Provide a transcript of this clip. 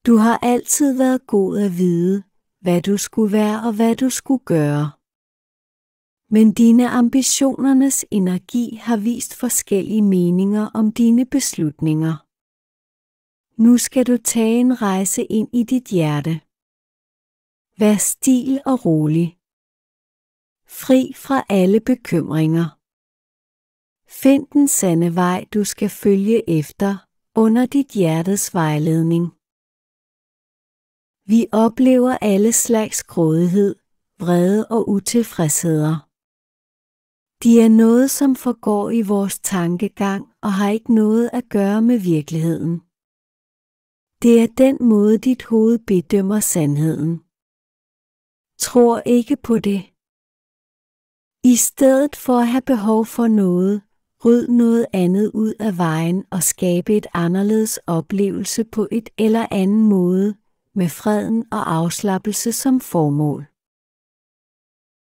Du har altid været god at vide, hvad du skulle være og hvad du skulle gøre. Men dine ambitionernes energi har vist forskellige meninger om dine beslutninger. Nu skal du tage en rejse ind i dit hjerte. Vær stil og rolig. Fri fra alle bekymringer. Find den sande vej, du skal følge efter, under dit hjertes vejledning. Vi oplever alle slags grådighed, vrede og utilfredsheder. De er noget, som forgår i vores tankegang og har ikke noget at gøre med virkeligheden. Det er den måde, dit hoved bedømmer sandheden. Tror ikke på det. I stedet for at have behov for noget, ryd noget andet ud af vejen og skabe et anderledes oplevelse på et eller anden måde, med freden og afslappelse som formål.